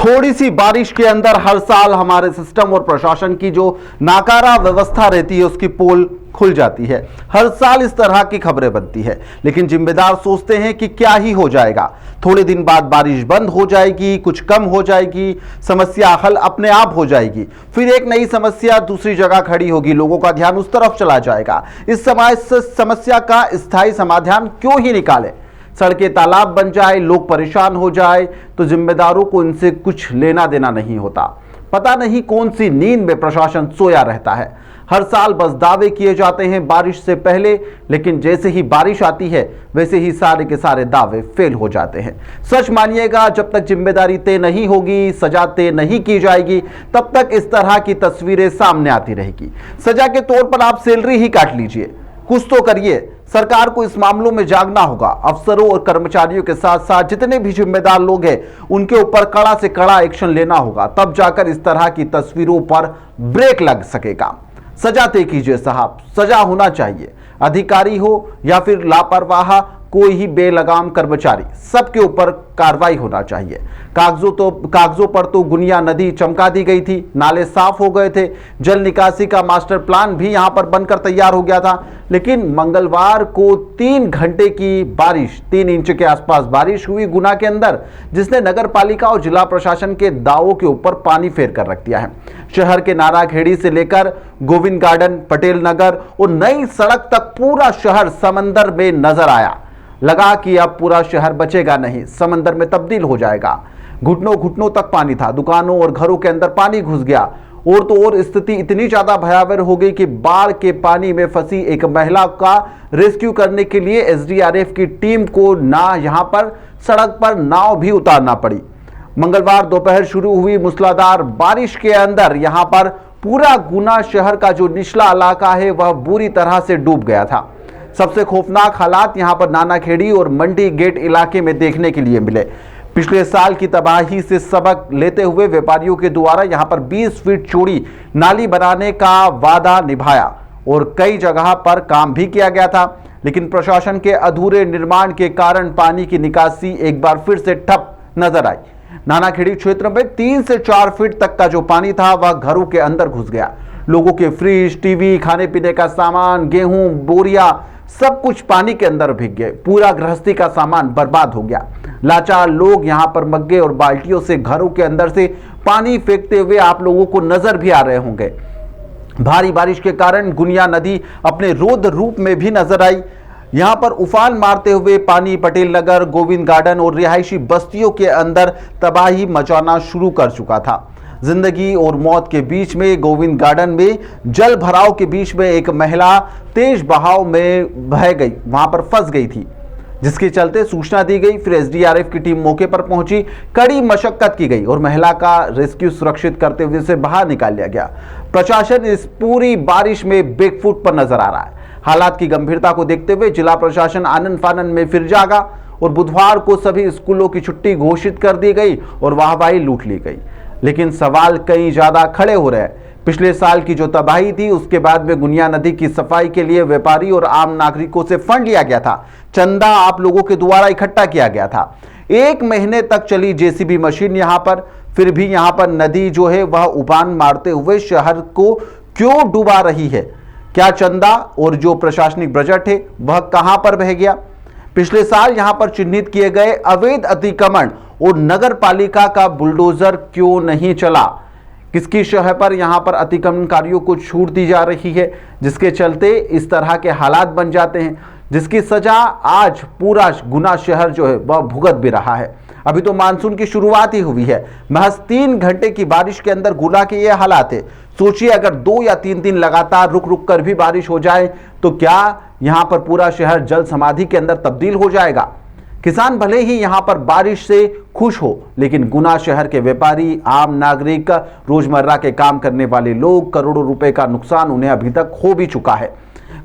थोड़ी सी बारिश के अंदर हर साल हमारे सिस्टम और प्रशासन की जो नाकारा व्यवस्था रहती है उसकी पोल खुल जाती है। हर साल इस तरह की खबरें बनती है, लेकिन जिम्मेदार सोचते हैं कि क्या ही हो जाएगा, थोड़े दिन बाद बारिश बंद हो जाएगी, कुछ कम हो जाएगी, समस्या हल अपने आप हो जाएगी, फिर एक नई समस्या दूसरी जगह खड़ी होगी, लोगों का ध्यान उस तरफ चला जाएगा। इस समस्या का स्थायी समाधान क्यों ही निकाले, सड़कें तालाब बन जाए, लोग परेशान हो जाए, तो जिम्मेदारों को इनसे कुछ लेना देना नहीं होता। पता नहीं कौन सी नींद में प्रशासन सोया रहता है। हर साल बस दावे किए जाते हैं बारिश से पहले, लेकिन जैसे ही बारिश आती है वैसे ही सारे के सारे दावे फेल हो जाते हैं। सच मानिएगा, जब तक जिम्मेदारी तय नहीं होगी, सजा तय नहीं की जाएगी, तब तक इस तरह की तस्वीरें सामने आती रहेगी। सजा के तौर पर आप सैलरी ही काट लीजिए, कुछ तो करिए। सरकार को इस मामलों में जागना होगा। अफसरों और कर्मचारियों के साथ साथ जितने भी जिम्मेदार लोग हैं उनके ऊपर कड़ा से कड़ा एक्शन लेना होगा, तब जाकर इस तरह की तस्वीरों पर ब्रेक लग सकेगा। सजा तय कीजिए साहब, सजा होना चाहिए। अधिकारी हो या फिर लापरवाह कोई ही बेलगाम कर्मचारी, सबके ऊपर कार्रवाई होना चाहिए। कागजों पर तो गुनिया नदी चमका दी गई थी, नाले साफ हो गए थे, जल निकासी का मास्टर प्लान भी यहां पर बनकर तैयार हो गया था, लेकिन मंगलवार को 3 घंटे की बारिश, 3 इंच के आसपास बारिश हुई गुना के अंदर, जिसने नगर पालिका और जिला प्रशासन के दावों के ऊपर पानी फेर कर रख दिया है। शहर के नाराखेड़ी से लेकर गोविंद गार्डन, पटेल नगर और नई सड़क तक पूरा शहर समंदर में नजर आया। लगा कि अब पूरा शहर बचेगा नहीं, समंदर में तब्दील हो जाएगा। घुटनों घुटनों तक पानी था, दुकानों और घरों के अंदर पानी घुस गया। और तो और स्थिति इतनी ज्यादा भयावह हो गई कि बाढ़ के पानी में फंसी एक महिला का रेस्क्यू करने के लिए एसडीआरएफ की टीम को यहां पर सड़क पर नाव भी उतारना पड़ी। मंगलवार दोपहर शुरू हुई मूसलाधार बारिश के अंदर यहां पर पूरा गुना शहर का जो निचला इलाका है वह बुरी तरह से डूब गया था। सबसे खौफनाक हालात यहां पर नानाखेड़ी और मंडी गेट इलाके में देखने के लिए मिले। पिछले साल की तबाही से सबक लेते हुए व्यापारियों के द्वारा यहां पर 20 फीट चौड़ी नाली बनाने का वादा निभाया और कई जगह पर काम भी किया गया था, लेकिन प्रशासन के अधूरे निर्माण के कारण पानी की निकासी एक बार फिर से ठप नजर आई। नानाखेड़ी क्षेत्र में 3 से 4 फीट तक का जो पानी था वह घरों के अंदर घुस गया। लोगों के फ्रिज, टीवी, खाने पीने का सामान, गेहूं, बोरिया, सब कुछ पानी के अंदर भीग गए। पूरा गृहस्थी का सामान बर्बाद हो गया। लाचार लोग यहां पर मग्गे और बाल्टियों से घरों के अंदर से पानी फेंकते हुए आप लोगों को नजर भी आ रहे होंगे। भारी बारिश के कारण गुनिया नदी अपने रौद्र रूप में भी नजर आई। यहां पर उफान मारते हुए पानी पटेल नगर, गोविंद गार्डन और रिहायशी बस्तियों के अंदर तबाही मचाना शुरू कर चुका था। जिंदगी और मौत के बीच में गोविंद गार्डन में जल भराव के बीच में एक महिला तेज बहाव में बह गई, वहां पर फंस गई थी, जिसके चलते सूचना दी गई। फिर एसडीआरएफ की टीम मौके पर पहुंची, कड़ी मशक्कत की गई और महिला का रेस्क्यू सुरक्षित करते हुए उसे बाहर निकाल लिया गया। प्रशासन इस पूरी बारिश में बैकफुट पर नजर आ रहा है। हालात की गंभीरता को देखते हुए जिला प्रशासन आनन फानन में फिर जागा और बुधवार को सभी स्कूलों की छुट्टी घोषित कर दी गई और वाहवाही लूट ली गई। लेकिन सवाल कई ज्यादा खड़े हो रहे हैं। पिछले साल की जो तबाही थी उसके बाद में गुनिया नदी की सफाई के लिए व्यापारी और आम नागरिकों से फंड लिया गया था, चंदा आप लोगों के द्वारा इकट्ठा किया गया था। 1 महीने तक चली जेसीबी मशीन यहां पर, फिर भी यहां पर नदी जो है वह उफान मारते हुए शहर को क्यों डुबा रही है? क्या चंदा और जो प्रशासनिक बजट है वह कहां पर बह गया? पिछले साल यहां पर चिन्हित किए गए अवैध अतिक्रमण और नगर पालिका का बुलडोजर क्यों नहीं चला? किसकी शह पर यहां पर अतिक्रमणकारियों को छूट दी जा रही है, जिसके चलते इस तरह के हालात बन जाते हैं, जिसकी सजा आज पूरा गुना शहर जो है वह भुगत भी रहा है। अभी तो मानसून की शुरुआत ही हुई है। महज 3 घंटे की बारिश के अंदर गुना के ये हालात है। सोचिए अगर 2 या 3 दिन लगातार रुक रुक कर भी बारिश हो जाए तो क्या यहां पर पूरा शहर जल समाधि के अंदर तब्दील हो जाएगा? किसान भले ही यहां पर बारिश से खुश हो, लेकिन गुना शहर के व्यापारी, आम नागरिक, रोजमर्रा के काम करने वाले लोग, करोड़ों रुपए का नुकसान उन्हें अभी तक हो भी चुका है।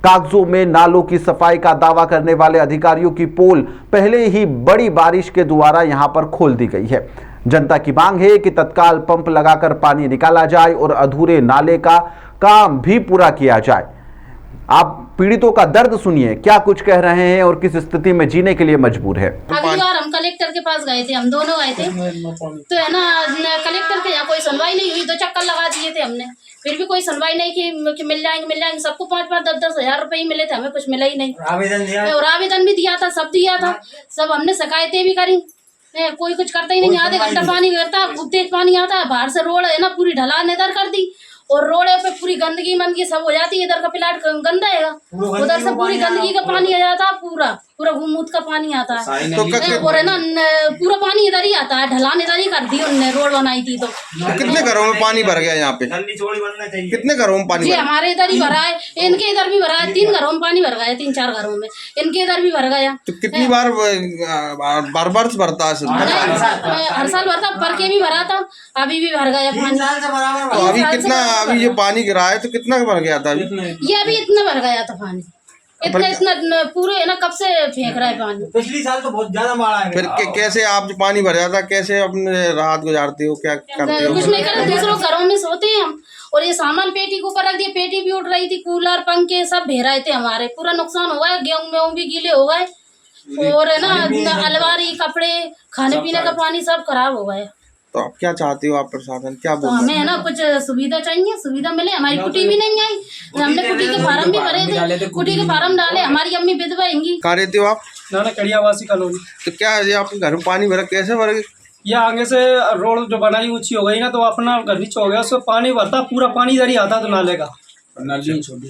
कागजों में नालों की सफाई का दावा करने वाले अधिकारियों की पोल पहले ही बड़ी बारिश के द्वारा यहां पर खोल दी गई है। जनता की मांग है कि तत्काल पंप लगाकर पानी निकाला जाए और अधूरे नाले का काम भी पूरा किया जाए। आप पीड़ितों का दर्द सुनिए, क्या कुछ कह रहे हैं और किस स्थिति में जीने के लिए मजबूर है। अगली बार हम कलेक्टर के पास गए थे, हम दोनों गए थे, तो है ना कलेक्टर के यहाँ कोई सुनवाई नहीं हुई। 2 चक्कर लगा दिए थे हमने, फिर भी कोई सुनवाई नहीं कि मिल जाएंगे। सबको 5-5, 10-10 हजार रुपए ही मिले थे, हमें कुछ मिला ही नहीं। और आवेदन भी दिया था, सब दिया था, सब हमने शिकायतें भी करी, कोई कुछ करता ही नहीं। आधे घंटा पानी गिरता, खूब तेज पानी आता है, बाहर से रोड है ना पूरी ढलान इधर कर दी, और रोड पे पूरी गंदगी सब हो जाती है। इधर का प्लाट गंदा है, उधर से पूरी गंदगी का पानी आ जाता है, पूरा घूमूत का पानी आता है। और है ना पूरा पानी इधर ही आता है, ढलान इधर ही कर दी उन्होंने, रोड बनाई थी। तो कितने घरों में पानी भर गया यहाँ पे? कितने घरों में पानी? जी हमारे इधर ही भरा है, इनके इधर भी भरा है। 3 घरों में पानी भर गया, 3-4 घरों में, इनके इधर भी भर गया। तो कितनी बार भरता है? हर साल भरता, पर के भी भरा था, अभी भी भर गया पानी। तो अभी कितना, अभी ये पानी गिरा है तो कितना भर गया था? ये अभी इतना भर गया था पानी, इतना पूरे है ना, कब से फेंक रहा है पानी। पिछली साल तो बहुत ज्यादा मारा है। फिर कैसे आप पानी भर जाता, कैसे अपने रात गुजारते हो, क्या करते हो? कुछ नहीं करते, दूसरों घरों में सोते हैं हम। और ये सामान पेटी के ऊपर रख दिया, पेटी भी उठ रही थी, कूलर पंखे सब भे रहे थे हमारे, पूरा नुकसान हो गया। गेहूं भी गीले हो गए, और है ना अलमारी, कपड़े, खाने पीने का पानी सब खराब हो गया। तो आप क्या चाहते हो? आप प्रशासन क्या बोल रहे हैं? हमें है ना कुछ सुविधा चाहिए, सुविधा मिले। हमारी कुटी भी नहीं आई, हमने कुटी के फार्म भी भरे थे, कुटी के फार्म डाले, हमारी अम्मी विधवा हैंगी। कहाँ रहते हो आप? ना कड़ियावासी कॉलोनी। तो क्या ये आपके घर में पानी भरा, कैसे भर गया? ये आगे से रोड जो बनाई ऊंची हो गई ना, तो अपना घर नीचे हो गया, उसमें पानी भरता, पूरा पानी इधर ही आता। तो नाले का नाली छोटी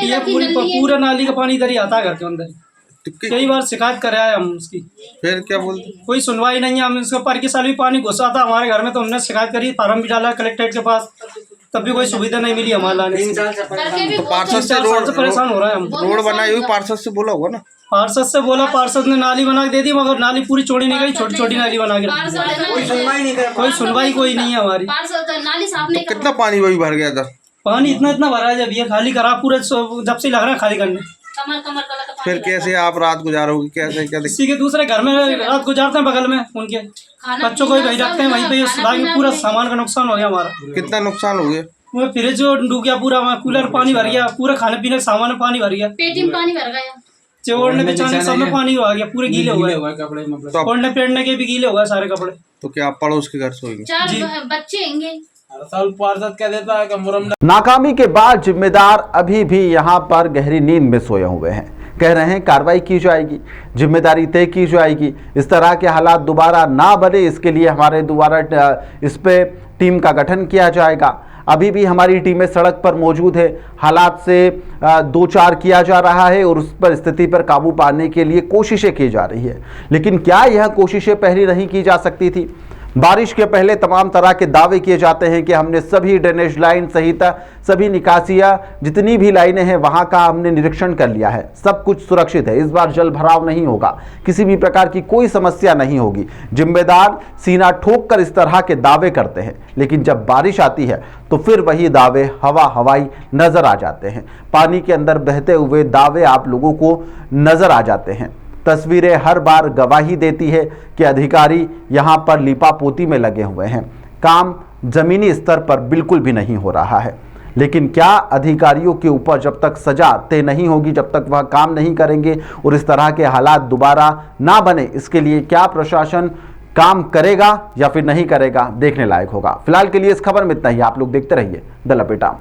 है, पूरा नाली का पानी इधर ही आता है घर के अंदर। कई बार शिकायत कराया है हम उसकी, फिर क्या बोलते? कोई सुनवाई नहीं है। हम इसके पर के साल भी पानी घुसा था हमारे घर में, तो हमने शिकायत करी, फार्म भी डाला कलेक्ट्रेट के पास, तब भी कोई सुविधा नहीं मिली हमारे लाने से। तो पार्षद से रोड परेशान हो रहा है हम। रोड बनाई हुई पार्षद से बोला होगा ना? पार्षद से बोला, पार्षद ने नाली बना के दे दी, मगर नाली पूरी चौड़ी नहीं गई, छोटी छोटी नाली बना के रखी। कोई नहीं है हमारी। तो कितना पानी वही भर गया था? पानी इतना भरा है, जब ये खाली करा पूरे, जब से लग रहा है खाली करने। फिर कैसे आप रात गुजारोगे? कैसे क्या? किसी के दूसरे घर में रात गुजारते हैं, बगल में उनके बच्चों को भी वही रखते हैं, वहीं पे पूरा सामान का नुकसान हो गया हमारा। कितना नुकसान हो गया? वो फ्रिज डूब गया पूरा, कूलर पानी भर गया, पूरा खाने पीने का सामान में पानी भर गया, पेटी में पानी भर गया, ओढ़ने बिछाने सब में पानी आ गया, पूरे गीले हो गए कपड़े, ओढ़ने पहनने के भी गीले हो गए सारे कपड़े। तो क्या आप पड़ोस के घर सोएंगे? 4 बच्चे होंगे। पार्षद कह देता है कि मुरम। नाकामी के बाद जिम्मेदार अभी भी यहां पर गहरी नींद में सोए हुए हैं। कह रहे हैं कार्रवाई की जाएगी, जिम्मेदारी तय की जाएगी, इस तरह के हालात दोबारा ना बने, इसके लिए हमारे द्वारा इस पे टीम का गठन किया जाएगा। अभी भी हमारी टीमें सड़क पर मौजूद है, हालात से 2-4 किया जा रहा है और उस पर स्थिति पर काबू पाने के लिए कोशिशें की जा रही है। लेकिन क्या यह कोशिशें पहले नहीं की जा सकती थी? बारिश के पहले तमाम तरह के दावे किए जाते हैं कि हमने सभी ड्रेनेज लाइन सहित सभी निकासियां, जितनी भी लाइनें हैं वहां का हमने निरीक्षण कर लिया है, सब कुछ सुरक्षित है, इस बार जल भराव नहीं होगा, किसी भी प्रकार की कोई समस्या नहीं होगी। जिम्मेदार सीना ठोक कर इस तरह के दावे करते हैं, लेकिन जब बारिश आती है तो फिर वही दावे हवाई नजर आ जाते हैं। पानी के अंदर बहते हुए दावे आप लोगों को नजर आ जाते हैं। तस्वीरें हर बार गवाही देती है कि अधिकारी यहां पर लीपापोती में लगे हुए हैं, काम जमीनी स्तर पर बिल्कुल भी नहीं हो रहा है। लेकिन क्या अधिकारियों के ऊपर जब तक सजा तय नहीं होगी, जब तक वह काम नहीं करेंगे और इस तरह के हालात दोबारा ना बने, इसके लिए क्या प्रशासन काम करेगा या फिर नहीं करेगा, देखने लायक होगा। फिलहाल के लिए इस खबर में इतना ही। आप लोग देखते रहिए द लपेटा।